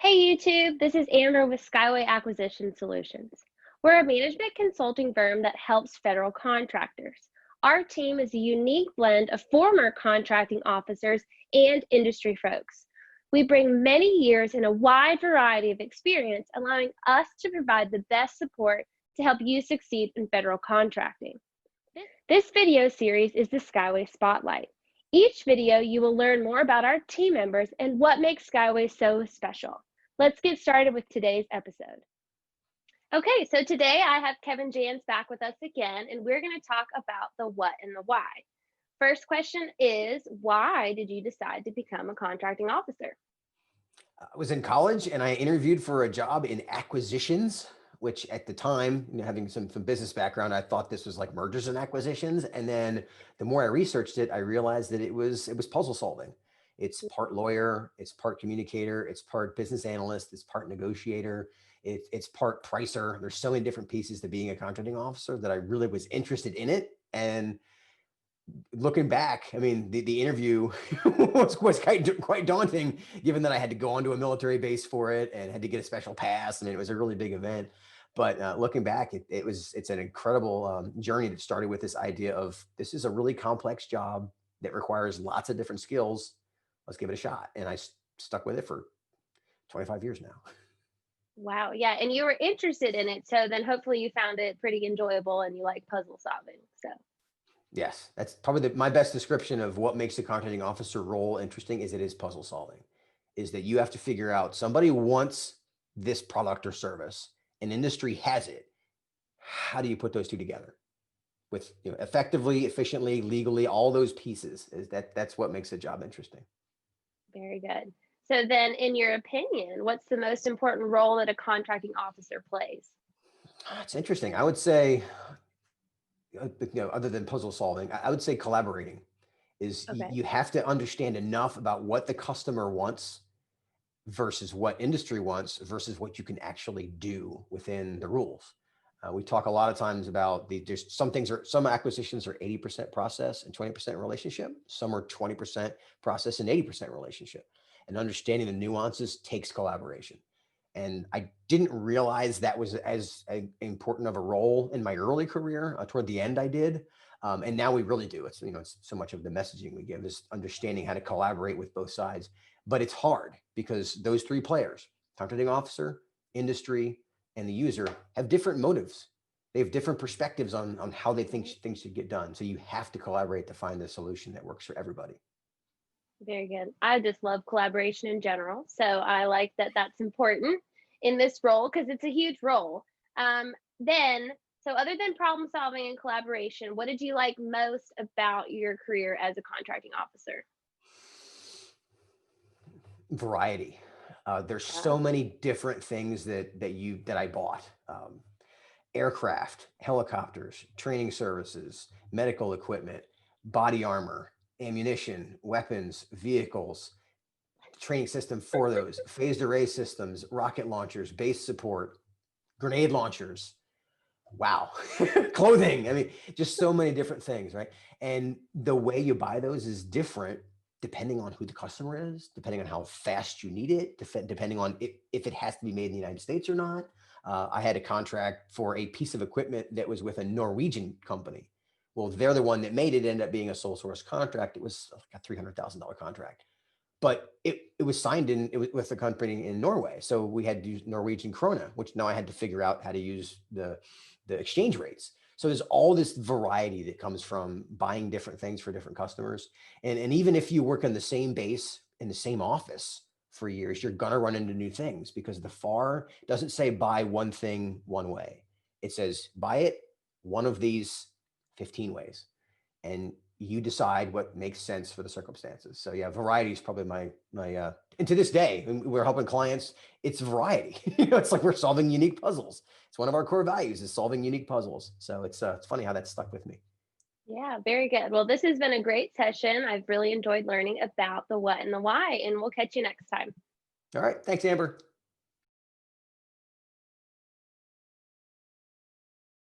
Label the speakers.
Speaker 1: Hey YouTube, this is Amber with Skyway Acquisition Solutions. We're a management consulting firm that helps federal contractors. Our team is a unique blend of former contracting officers and industry folks. We bring many years and a wide variety of experience, allowing us to provide the best support to help you succeed in federal contracting. This video series is the Skyway Spotlight. Each video, you will learn more about our team members and what makes Skyway so special. Let's get started with today's episode. Okay, so today I have Kevin Jans back with us again, and we're going to talk about the what and the why. First question is, why did you decide to become a contracting officer?
Speaker 2: I was in college and I interviewed for a job in acquisitions, which at the time, having some business background, I thought this was like mergers and acquisitions. And then the more I researched it, I realized that it was puzzle solving. It's part lawyer, it's part communicator, it's part business analyst, it's part negotiator, it's part pricer. There's so many different pieces to being a contracting officer that I really was interested in it. And looking back, I mean, the interview was quite daunting, given that I had to go onto a military base for it and had to get a special pass. I mean, it was a really big event. But looking back, it's an incredible journey that started with this idea of this is a really complex job that requires lots of different skills. Let's give it a shot. And I stuck with it for 25 years now.
Speaker 1: Wow, yeah, and you were interested in it, so then hopefully you found it pretty enjoyable and you like puzzle solving. So,
Speaker 2: Yes, that's probably my best description of what makes a contracting officer role interesting is it is puzzle solving, is that you have to figure out somebody wants this product or service, an industry has it. How do you put those two together with effectively, efficiently, legally, all those pieces that's what makes a job interesting.
Speaker 1: very good. So then, in your opinion, what's the most important role that a contracting officer plays?
Speaker 2: It's interesting. I would say, other than puzzle solving, I would say collaborating is
Speaker 1: Okay.
Speaker 2: you have to understand enough about what the customer wants versus what industry wants versus what you can actually do within the rules. We talk a lot of times about there's some acquisitions are 80% process and 20% relationship. Some are 20% process and 80% relationship. And understanding the nuances takes collaboration. And I didn't realize that was as important of a role in my early career. Toward the end, I did. And now we really do. It's so much of the messaging we give is understanding how to collaborate with both sides. But it's hard because those three players, contracting officer, industry, and the user, have different motives. They have different perspectives on how they think things should get done. So you have to collaborate to find the solution that works for everybody.
Speaker 1: Very good. I just love collaboration in general. So I like that that's important in this role because it's a huge role. Then, so other than problem solving and collaboration, what did you like most about your career as a contracting officer?
Speaker 2: Variety. There's so
Speaker 1: Oh,
Speaker 2: many different things that I bought. Aircraft, helicopters, training services, medical equipment, body armor, ammunition, weapons, vehicles, training system for those, phased array systems, rocket launchers, base support, grenade launchers. Wow. Clothing. I mean, just so many different things, right? And the way you buy those is different depending on who the customer is, depending on how fast you need it, depending on if it has to be made in the United States or not. I had a contract for a piece of equipment that was with a Norwegian company. Well, they're the one that made it, end up being a sole source contract. It was like a $300,000 contract, but it was signed with a company in Norway. So we had to use Norwegian krona, which now I had to figure out how to use the exchange rates. So there's all this variety that comes from buying different things for different customers. And even if you work on the same base in the same office for years, you're going to run into new things because the FAR doesn't say buy one thing one way. It says buy it one of these 15 ways. And you decide what makes sense for the circumstances. So yeah, variety is probably my and to this day, when we're helping clients, it's variety. It's like we're solving unique puzzles. It's one of our core values is solving unique puzzles. So it's funny how that stuck with me.
Speaker 1: yeah, very good. Well, this has been a great session. I've really enjoyed learning about the what and the why, and we'll catch you next time.
Speaker 2: All right. Thanks, Amber.